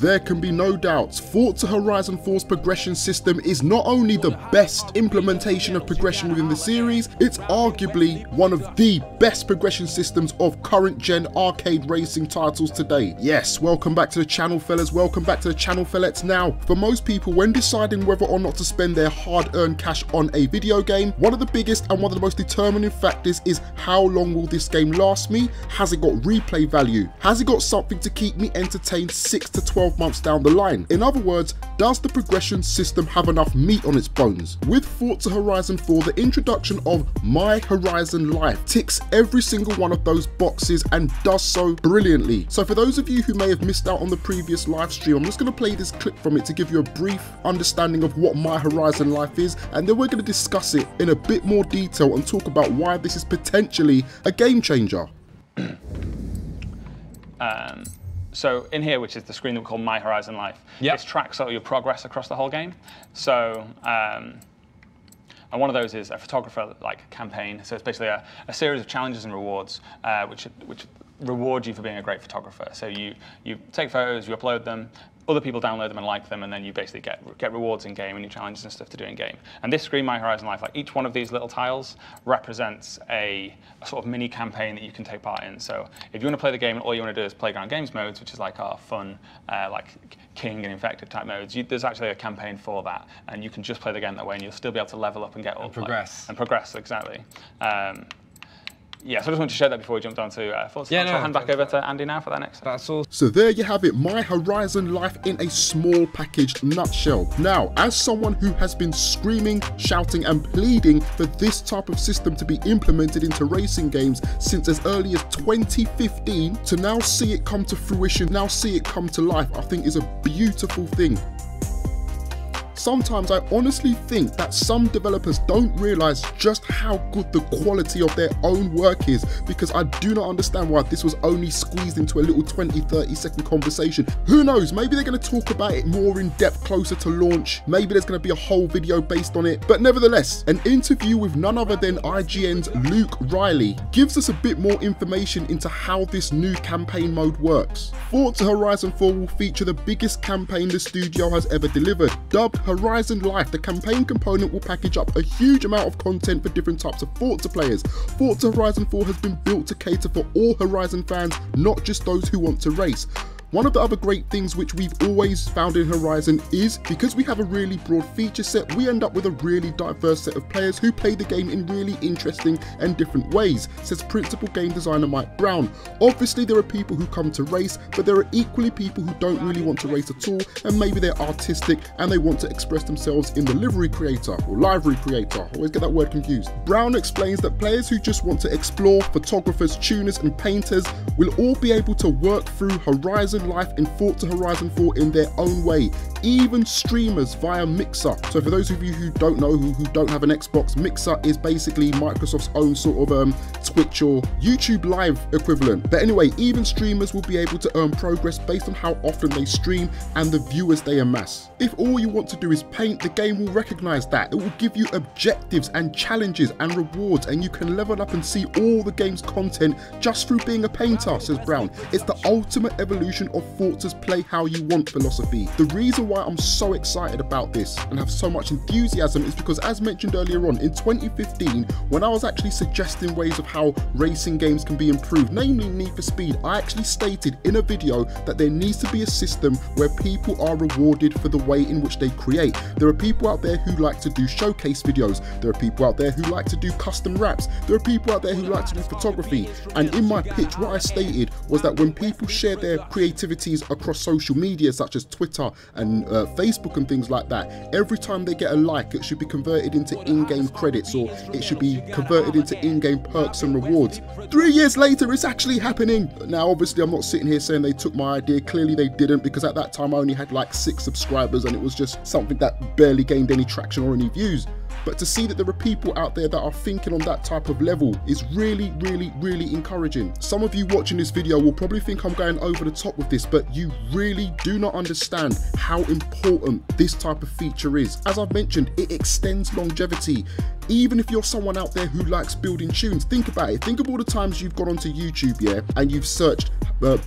There can be no doubts, Forza Horizon 4's progression system is not only the best implementation of progression within the series, it's arguably one of the best progression systems of current gen arcade racing titles today. Yes, welcome back to the channel, fellas, welcome back to the channel, fellas. Now, for most people, when deciding whether or not to spend their hard-earned cash on a video game, one of the biggest and one of the most determining factors is how long will this game last me? Has it got replay value? Has it got something to keep me entertained 6 to 12 months down the line? In other words, does the progression system have enough meat on its bones? With Forza Horizon 4, the introduction of My Horizon Life ticks every single one of those boxes and does so brilliantly. So for those of you who may have missed out on the previous live stream, I'm just going to play this clip from it to give you a brief understanding of what My Horizon Life is, and then we're going to discuss it in a bit more detail and talk about why this is potentially a game changer. So in here, which is the screen that we call My Horizon Life, this tracks all your progress across the whole game. So, and one of those is a photographer campaign. So it's basically a series of challenges and rewards, which reward you for being a great photographer. So you take photos, you upload them, other people download them and like them, and then you basically get rewards in game and new challenges and stuff to do in game. And this screen, My Horizon Life, each one of these little tiles represents a sort of mini campaign that you can take part in. So if you want to play the game and all you want to do is playground games modes, which is our fun, King and Infected type modes, there's actually a campaign for that, and you can just play the game that way, and you'll still be able to level up and get all progress. And progress, exactly. Yeah, so I just wanted to share that before we jumped on to Forza. Yeah, so I'll hand back over to Andy now for that next. That's all. So there you have it, My Horizon Life in a small packaged nutshell. Now, as someone who has been screaming, shouting and pleading for this type of system to be implemented into racing games since as early as 2015, to now see it come to fruition, now see it come to life, I think is a beautiful thing. Sometimes I honestly think that some developers don't realize just how good the quality of their own work is, because I do not understand why this was only squeezed into a little 20-30 second conversation. Who knows, maybe they're going to talk about it more in depth closer to launch, maybe there's going to be a whole video based on it, but nevertheless, an interview with none other than IGN's Luke Riley gives us a bit more information into how this new campaign mode works. Forza Horizon 4 will feature the biggest campaign the studio has ever delivered. Dubbed Horizon Life, the campaign component will package up a huge amount of content for different types of Forza players. Forza Horizon 4 has been built to cater for all Horizon fans, not just those who want to race. One of the other great things which we've always found in Horizon is, because we have a really broad feature set, we end up with a really diverse set of players who play the game in really interesting and different ways, says principal game designer Mike Brown. Obviously there are people who come to race, but there are equally people who don't really want to race at all, and maybe they're artistic and they want to express themselves in the livery creator or livery creator. I always get that word confused. Brown explains that players who just want to explore, photographers, tuners and painters will all be able to work through Horizon Life in Forza Horizon 4 in their own way, even streamers via Mixer. So for those of you who don't know, who don't have an Xbox, Mixer is basically Microsoft's own sort of Twitch or YouTube Live equivalent. But anyway, even streamers will be able to earn progress based on how often they stream and the viewers they amass. If all you want to do is paint, the game will recognize that. It will give you objectives and challenges and rewards, and you can level up and see all the game's content just through being a painter, says Brown. It's the ultimate evolution of Forza's play how you want philosophy. The reason why I'm so excited about this and have so much enthusiasm is because, as mentioned earlier on, in 2015, when I was actually suggesting ways of how racing games can be improved, namely Need for Speed, I actually stated in a video that there needs to be a system where people are rewarded for the way in which they create. There are people out there who like to do showcase videos, there are people out there who like to do custom raps, there are people out there who like to do photography, and in my pitch what I stated was that when people share their creativities across social media such as Twitter and Facebook and things like that, every time they get a like, it should be converted into in-game credits, or it should be converted into in-game perks and rewards. 3 years later, it's actually happening. Now obviously I'm not sitting here saying they took my idea, clearly they didn't, because at that time I only had like 6 subscribers and it was just something that barely gained any traction or any views. But to see that there are people out there that are thinking on that type of level is really, really, really encouraging. Some of you watching this video will probably think I'm going over the top with this, but you really do not understand how important this type of feature is. As I've mentioned, it extends longevity. even if you're someone out there who likes building tunes, think about it. Think of all the times you've gone onto YouTube, yeah, and you've searched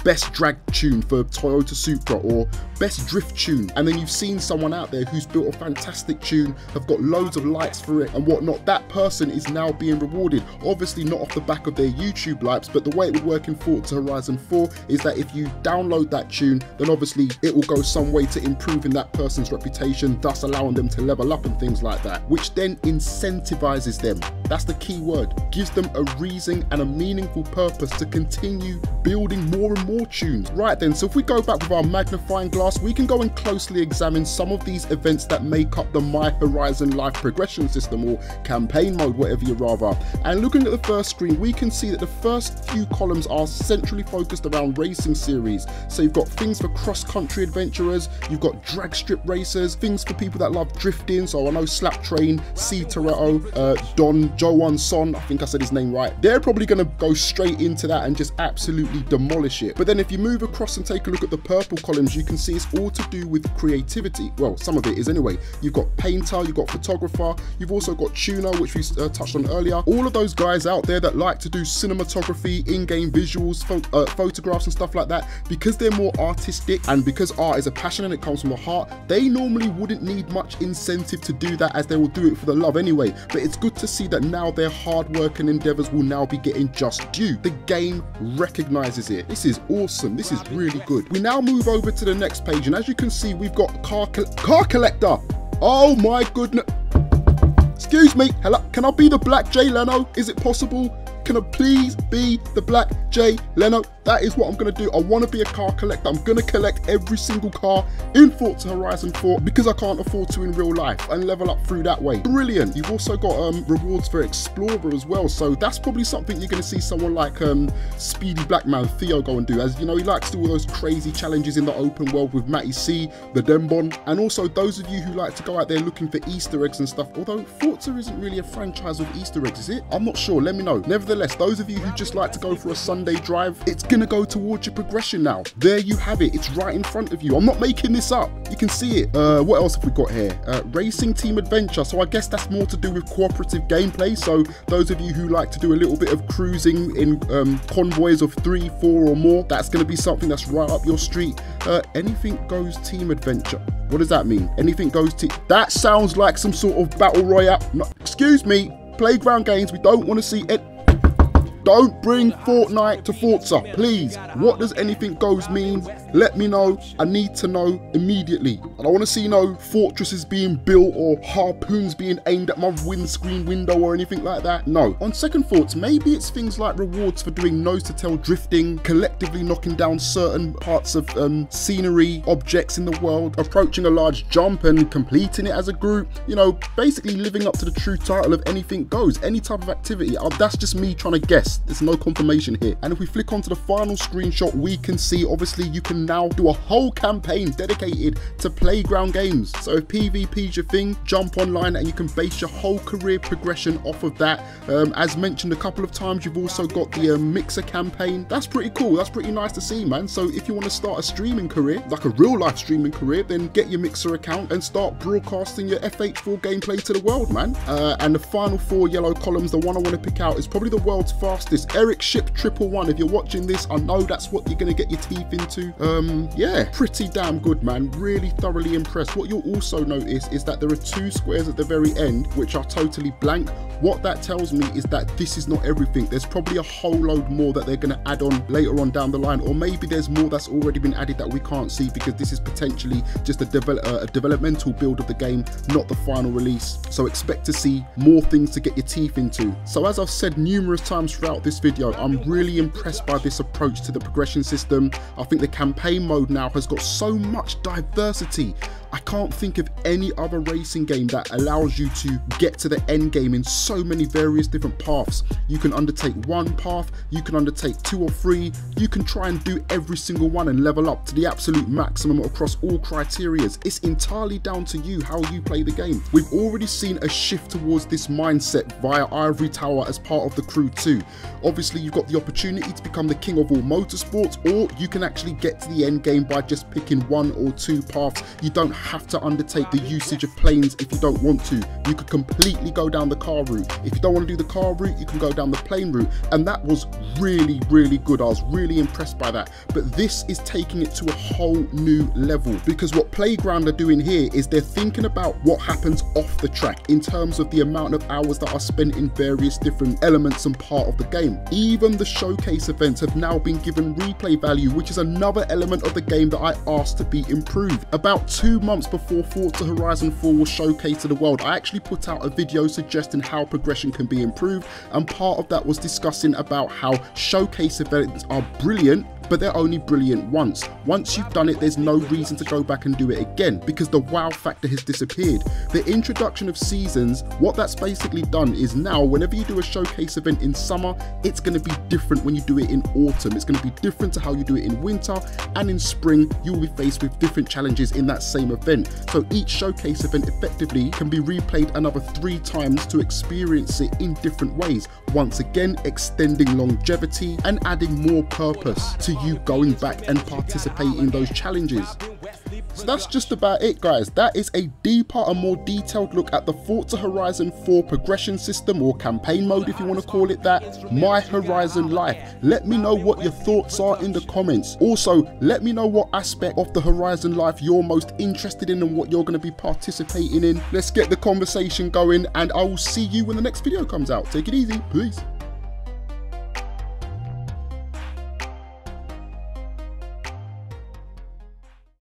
best drag tune for Toyota Supra or best drift tune, and then you've seen someone out there who's built a fantastic tune, have got loads of likes for it and whatnot. That person is now being rewarded, obviously not off the back of their YouTube likes, but the way it would work in Forza Horizon 4 is that if you download that tune, then obviously it will go some way to improving that person's reputation, thus allowing them to level up and things like that, which then incentivizes them. That's the key word. Gives them a reason and a meaningful purpose to continue building more and more tunes. Right then, so if we go back with our magnifying glass, we can go and closely examine some of these events that make up the My Horizon life progression system, or campaign mode, whatever you rather. And looking at the first screen, we can see that the first few columns are centrally focused around racing series. So you've got things for cross-country adventurers, you've got drag strip racers, things for people that love drifting. So I know Slap Train, C Toretto, Don Joan Son, I think I said his name right. They're probably going to go straight into that and just absolutely demolish it. But then if you move across and take a look at the purple columns, you can see it's all to do with creativity. Well, some of it is anyway. You've got painter, you've got photographer, you've also got tuner, which we touched on earlier. All of those guys out there that like to do cinematography, in-game visuals, photographs and stuff like that, because they're more artistic and because art is a passion and it comes from the heart, they normally wouldn't need much incentive to do that, as they will do it for the love anyway. But it's good to see that now their hard work and endeavors will now be getting just due. The game recognizes it. This is awesome. This is really good. We now move over to the next page, and as you can see, we've got car collector. Oh my goodness. Excuse me. Hello. Can I be the Black Jay Leno? Is it possible? Can I please be the Black Jay Leno? That is what I'm going to do. I want to be a car collector. I'm going to collect every single car in Forza Horizon 4 because I can't afford to in real life, and level up through that way. Brilliant. You've also got rewards for Explorer as well. So that's probably something you're going to see someone like Speedy Blackman Theo go and do. As you know, he likes to do all those crazy challenges in the open world with Matty C, the Dembon. And also those of you who like to go out there looking for Easter eggs and stuff. Although Forza isn't really a franchise with Easter eggs, is it? I'm not sure. Let me know. Nevertheless, those of you who just like to go for a Sunday drive, it's gonna go towards your progression now. There you have it. It's right in front of you. I'm not making this up. You can see it. What else have we got here? Racing Team Adventure. So I guess that's more to do with cooperative gameplay. So those of you who like to do a little bit of cruising in convoys of 3, 4 or more, that's gonna be something that's right up your street. Anything Goes Team Adventure. What does that mean? Anything Goes Team. That sounds like some sort of battle royale. No, excuse me. Playground games. We don't want to see it. Don't bring Fortnite to Forza, please. What does anything goes mean? Let me know. I need to know immediately. I don't want to see no fortresses being built or harpoons being aimed at my windscreen window or anything like that. No. On second thoughts, maybe it's things like rewards for doing nose-to-tail drifting, collectively knocking down certain parts of scenery, objects in the world, approaching a large jump and completing it as a group. You know, basically living up to the true title of Anything Goes, any type of activity. That's just me trying to guess. There's no confirmation here. And if we flick onto the final screenshot, we can see obviously you can now do a whole campaign dedicated to playground games. So if PvP's your thing, jump online and you can base your whole career progression off of that. As mentioned a couple of times, you've also got the Mixer campaign. That's pretty cool. That's pretty nice to see, man. So if you want to start a streaming career, like a real life streaming career, then get your Mixer account and start broadcasting your FH4 gameplay to the world, man. And the final 4 yellow columns, the one I want to pick out is probably the world's fastest. Eric Ship 111. If you're watching this, I know that's what you're going to get your teeth into. Yeah, pretty damn good, man. Really thoroughly impressed. What you'll also notice is that there are 2 squares at the very end which are totally blank. What that tells me is that this is not everything. There's probably a whole load more that they're going to add on later on down the line, or maybe there's more that's already been added that we can't see because this is potentially just a developmental build of the game, not the final release. So expect to see more things to get your teeth into. So as I've said numerous times throughout this video, I'm really impressed by this approach to the progression system. I think the campaign mode now has got so much diversity. I can't think of any other racing game that allows you to get to the end game in so many various different paths. You can undertake one path, you can undertake 2 or 3, you can try and do every single one and level up to the absolute maximum across all criterias. It's entirely down to you how you play the game. We've already seen a shift towards this mindset via Ivory Tower as part of the crew too. Obviously, you've got the opportunity to become the king of all motorsports, or you can actually get to the end game by just picking 1 or 2 paths. You don't have to undertake the usage of planes if you don't want to. You could completely go down the car route. If you don't want to do the car route, you can go down the plane route. And that was really, really good. I was really impressed by that. But this is taking it to a whole new level, because what Playground are doing here is they're thinking about what happens off the track in terms of the amount of hours that are spent in various different elements and part of the game. Even the showcase events have now been given replay value, which is another element of the game that I asked to be improved. About 2 months before Forza Horizon 4 was showcased to the world, I actually put out a video suggesting how progression can be improved, and part of that was discussing about how showcase events are brilliant, but they're only brilliant once. Once you've done it, there's no reason to go back and do it again, because the wow factor has disappeared. The introduction of seasons, what that's basically done is now whenever you do a showcase event in summer, it's going to be different when you do it in autumn. It's going to be different to how you do it in winter, and in spring you will be faced with different challenges in that same event. So each showcase event effectively can be replayed another 3 times to experience it in different ways, once again extending longevity and adding more purpose to you going back and participating in those challenges. So that's just about it, guys. That is a deeper and more detailed look at the Forza Horizon 4 progression system, or campaign mode if you want to call it that, My Horizon Life. Let me know what your thoughts are in the comments. Also, let me know what aspect of the Horizon Life you're most interested in and what you're going to be participating in. Let's get the conversation going, and I will see you when the next video comes out. Take it easy. Peace.